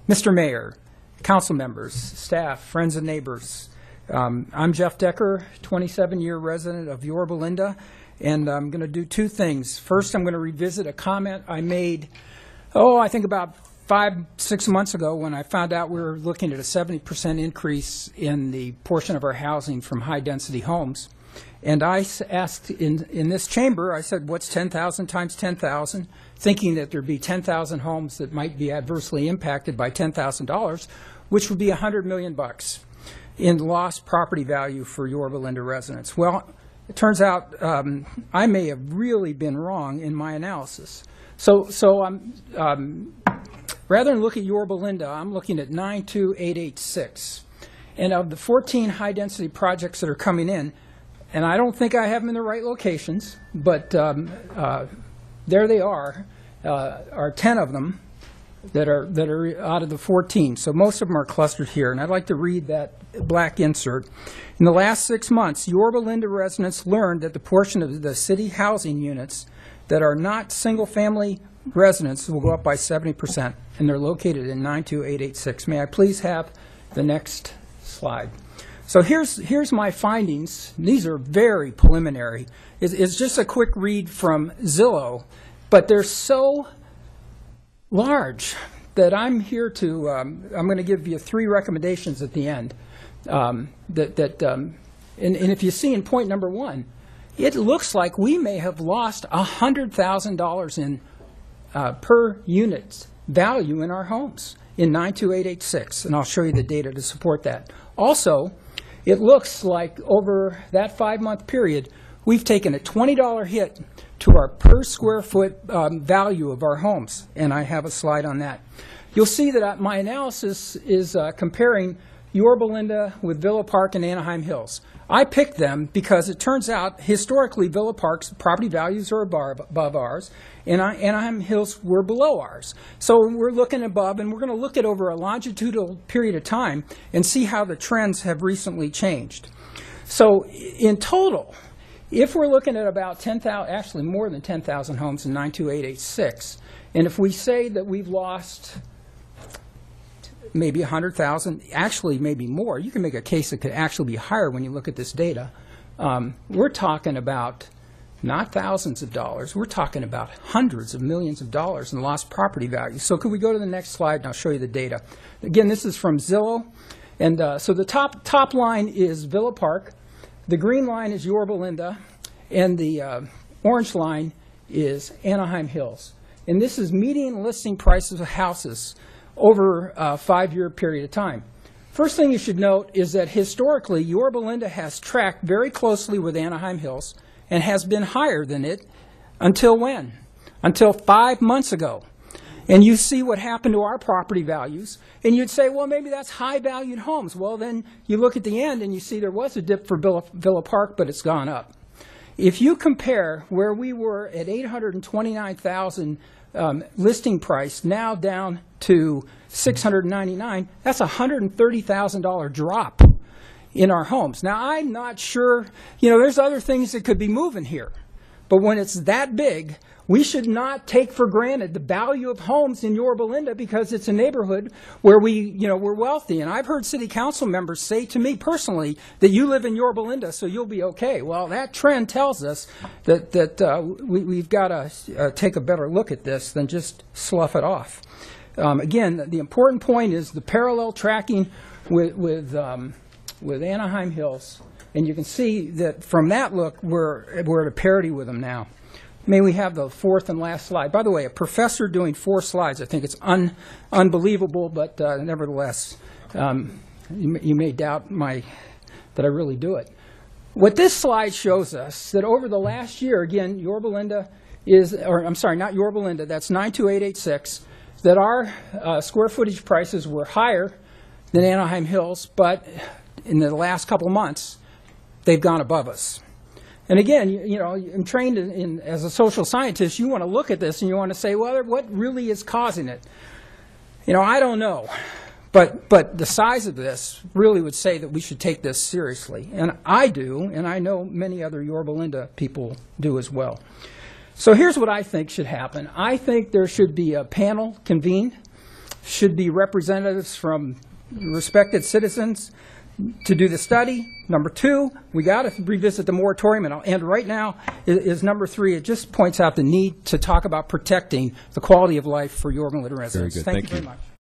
Mr. Mayor, council members, staff, friends and neighbors, I'm Jeff Decker, 27-year resident of Yorba Linda, and I'm going to do two things. First, I'm going to revisit a comment I made, I think about 5-6 months ago when I found out we were looking at a 70% increase in the portion of our housing from high-density homes. And I asked in this chamber, I said, what's 10,000 times 10,000? Thinking that there'd be 10,000 homes that might be adversely impacted by $10,000, which would be $100 million in lost property value for Yorba Linda residents. Well, it turns out I may have really been wrong in my analysis. So rather than look at Yorba Linda, I'm looking at 92886. And of the 14 high-density projects that are coming in, and I don't think I have them in the right locations, but there they are 10 of them that are out of the 14. So most of them are clustered here, and I'd like to read that black insert. In the last 6 months, Yorba Linda residents learned that the portion of the city housing units that are not single-family residents will go up by 70%, and they're located in 92886. May I please have the next slide? So here's my findings. These are very preliminary. It's just a quick read from Zillow, but they're so large that I'm here to, I'm going to give you 3 recommendations at the end. And if you see in point number 1, it looks like we may have lost $100,000 in per unit value in our homes in 92886, and I'll show you the data to support that. Also, it looks like over that 5-month period, we've taken a $20 hit to our per square foot value of our homes, and I have a slide on that. You'll see that my analysis is comparing Yorba Linda with Villa Park and Anaheim Hills. I picked them because it turns out historically Villa Park's property values are above ours, and Anaheim Hills were below ours. So we're looking above, and we're going to look at over a longitudinal period of time and see how the trends have recently changed. So in total, if we're looking at about 10,000, actually more than 10,000 homes in 92886, and if we say that we've lost maybe 100,000, actually maybe more, you can make a case that could actually be higher when you look at this data. We're talking about not thousands of dollars, we're talking about hundreds of millions of dollars in lost property value. So could we go to the next slide and I'll show you the data. Again, this is from Zillow, and so the top line is Villa Park, the green line is Yorba Linda, and the orange line is Anaheim Hills. And this is median listing prices of houses over a 5-year period of time. First thing you should note is that historically, Yorba Linda has tracked very closely with Anaheim Hills and has been higher than it until when? Until 5 months ago. And you see what happened to our property values, and you'd say, well, maybe that's high-valued homes. Well, then you look at the end and you see there was a dip for Villa Park, but it's gone up. If you compare where we were at $829,000 listing price, now down to $699, that's a $130,000 drop in our homes. Now, I'm not sure, there's other things that could be moving here. But when it's that big, we should not take for granted the value of homes in Yorba Linda because it's a neighborhood where we're wealthy. And I've heard city council members say to me personally that you live in Yorba Linda, so you'll be okay. Well, that trend tells us that we've got to take a better look at this than just slough it off. Again, the important point is the parallel tracking with Anaheim Hills. And you can see that from that look, we're at a parity with them now. May we have the 4th and last slide? By the way, a professor doing 4 slides, I think it's unbelievable, but nevertheless, you may doubt that I really do it. What this slide shows us, that over the last year, again, Yorba Linda is, or I'm sorry, not Yorba Linda, that's 92886, that our square footage prices were higher than Anaheim Hills, but in the last couple months, they've gone above us. And again, I'm trained as a social scientist. You want to look at this and you want to say, well, what really is causing it? I don't know. But the size of this really would say that we should take this seriously. And I do, and I know many other Yorba Linda people do as well. So here's what I think should happen. I think there should be a panel convened should be representatives from respected citizens to do the study. Number 2, we got to revisit the moratorium, and I'll end right now, is number 3. It just points out the need to talk about protecting the quality of life for Yorba Linda residents. Very good. Thank you very much.